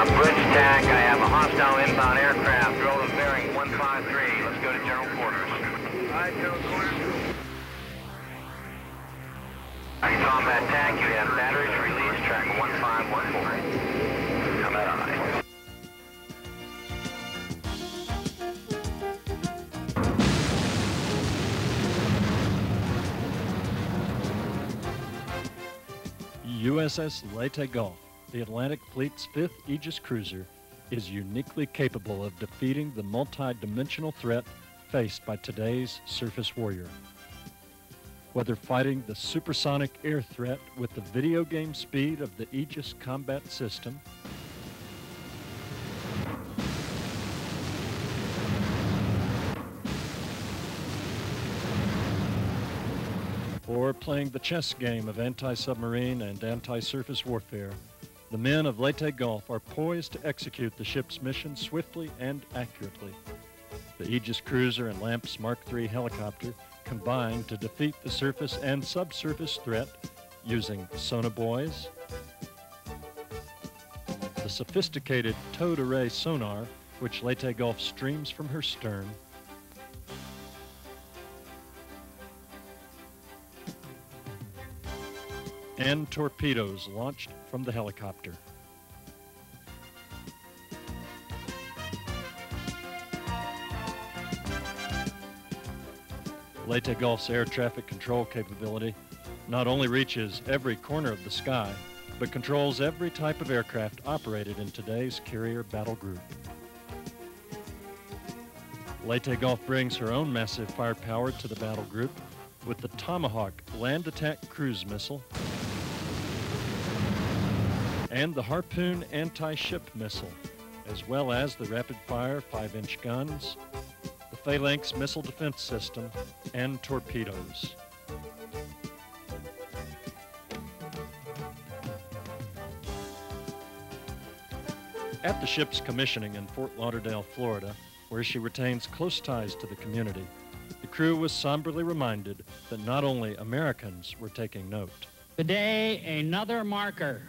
Bridge attack. I have a hostile inbound aircraft. Roll bearing 153. Let's go to general quarters. All right, general quarters. Combat attack. You have batteries released. Track 1514. Combat eye. USS Leyte Gulf, the Atlantic Fleet's 5th Aegis cruiser, is uniquely capable of defeating the multi-dimensional threat faced by today's surface warrior. Whether fighting the supersonic air threat with the video game speed of the Aegis combat system, or playing the chess game of anti-submarine and anti-surface warfare, the men of Leyte Gulf are poised to execute the ship's mission swiftly and accurately. The Aegis cruiser and LAMPS Mark III helicopter combine to defeat the surface and subsurface threat using sonobuoys, the sophisticated towed array sonar which Leyte Gulf streams from her stern, and torpedoes launched from the helicopter. Leyte Gulf's air traffic control capability not only reaches every corner of the sky, but controls every type of aircraft operated in today's carrier battle group. Leyte Gulf brings her own massive firepower to the battle group with the Tomahawk land attack cruise missile and the Harpoon anti-ship missile, as well as the rapid-fire 5-inch guns, the Phalanx missile defense system, and torpedoes. At the ship's commissioning in Fort Lauderdale, Florida, where she retains close ties to the community, the crew was somberly reminded that not only Americans were taking note. Today, another marker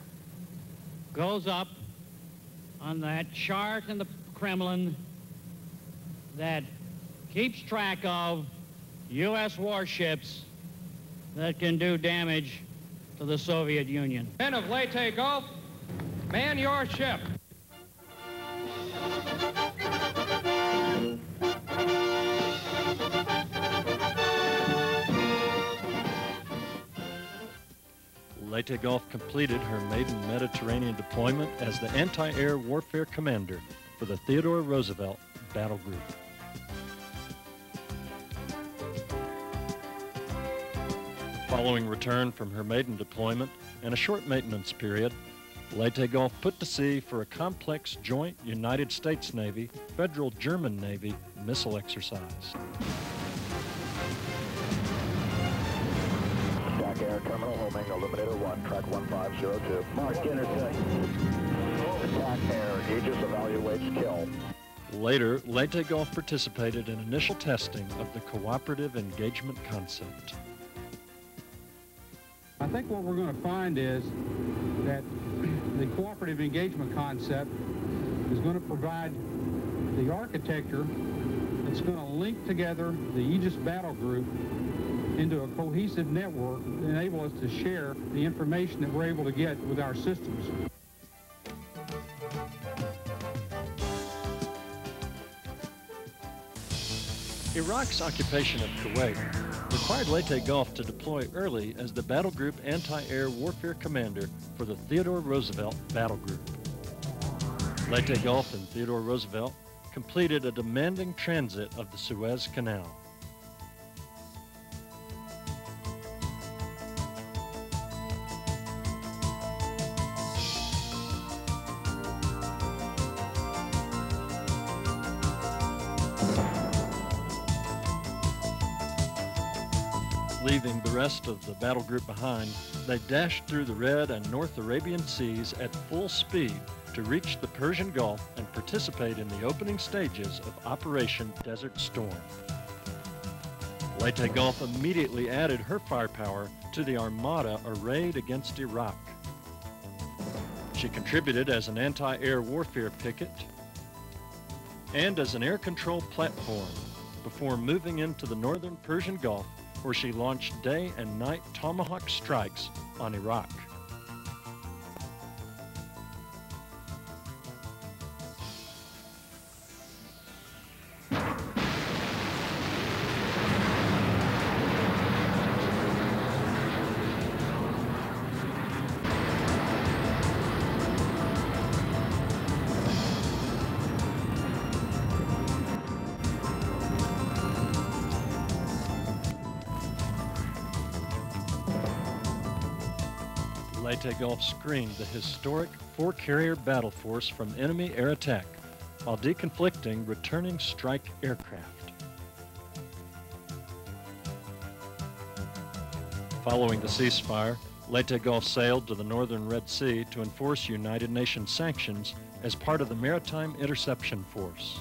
goes up on that chart in the Kremlin that keeps track of U.S. warships that can do damage to the Soviet Union. Men of Leyte Gulf, man your ship. Leyte Gulf completed her maiden Mediterranean deployment as the anti-air warfare commander for the Theodore Roosevelt Battle Group. Following return from her maiden deployment and a short maintenance period, Leyte Gulf put to sea for a complex joint United States Navy, Federal German Navy missile exercise. Air terminal homing, Illuminator 1, track 1502. Mark, intersect. Attack air, Aegis evaluates kill. Later, Leyte Gulf participated in initial testing of the cooperative engagement concept. I think what we're going to find is that the cooperative engagement concept is going to provide the architecture that's going to link together the Aegis battle group into a cohesive network that enable us to share the information that we're able to get with our systems. Iraq's occupation of Kuwait required Leyte Gulf to deploy early as the battle group anti-air warfare commander for the Theodore Roosevelt Battle Group. Leyte Gulf and Theodore Roosevelt completed a demanding transit of the Suez Canal. Leaving the rest of the battle group behind, they dashed through the Red and North Arabian Seas at full speed to reach the Persian Gulf and participate in the opening stages of Operation Desert Storm. Leyte Gulf immediately added her firepower to the armada arrayed against Iraq. She contributed as an anti-air warfare picket and as an air control platform before moving into the northern Persian Gulf, where she launched day and night Tomahawk strikes on Iraq. Leyte Gulf screened the historic four-carrier battle force from enemy air attack while deconflicting returning strike aircraft. Following the ceasefire, Leyte Gulf sailed to the northern Red Sea to enforce United Nations sanctions as part of the Maritime Interception Force.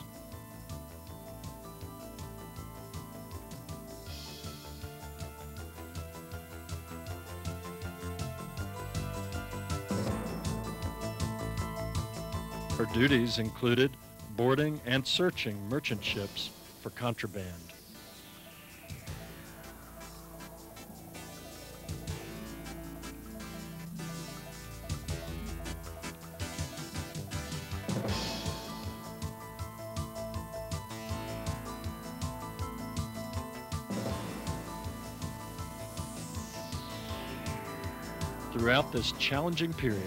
Her duties included boarding and searching merchant ships for contraband. Throughout this challenging period,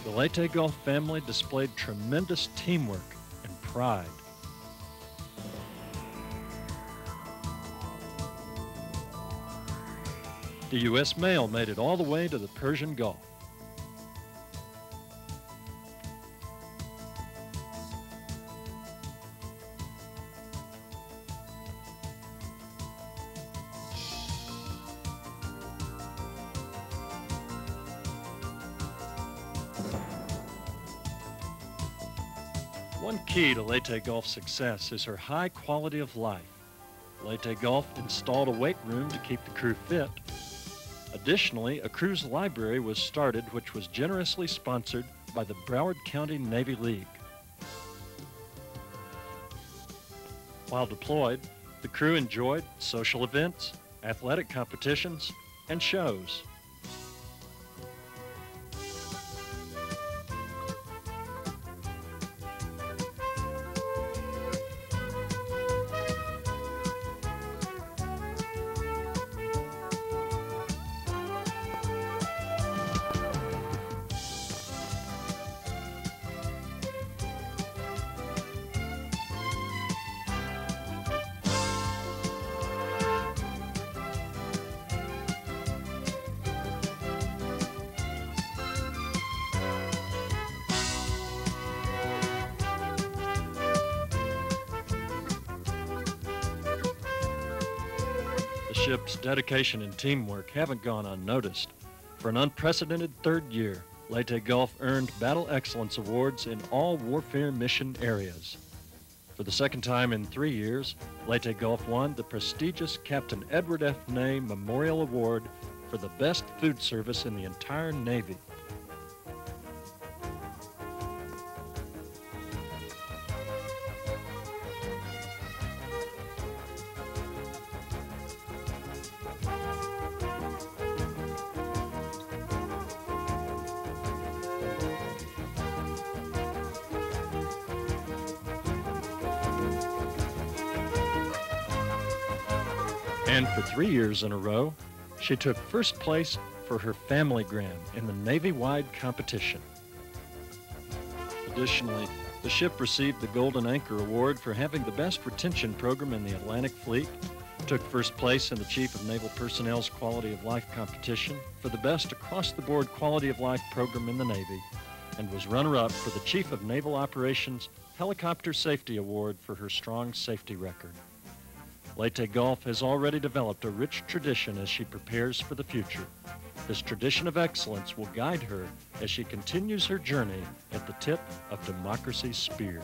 the Leyte Gulf family displayed tremendous teamwork and pride. The U.S. mail made it all the way to the Persian Gulf. One key to Leyte Gulf's success is her high quality of life. Leyte Gulf installed a weight room to keep the crew fit. Additionally, a crew's library was started, which was generously sponsored by the Broward County Navy League. While deployed, the crew enjoyed social events, athletic competitions, and shows. The ship's dedication and teamwork haven't gone unnoticed. For an unprecedented third year, Leyte Gulf earned Battle Excellence Awards in all warfare mission areas. For the second time in 3 years, Leyte Gulf won the prestigious Captain Edward F. Ney Memorial Award for the best food service in the entire Navy. And for 3 years in a row, she took first place for her family gram in the Navy-wide competition. Additionally, the ship received the Golden Anchor Award for having the best retention program in the Atlantic Fleet, took first place in the Chief of Naval Personnel's Quality of Life competition for the best across-the-board Quality of Life program in the Navy, and was runner-up for the Chief of Naval Operations Helicopter Safety Award for her strong safety record. Leyte Gulf has already developed a rich tradition as she prepares for the future. This tradition of excellence will guide her as she continues her journey at the tip of democracy's spear.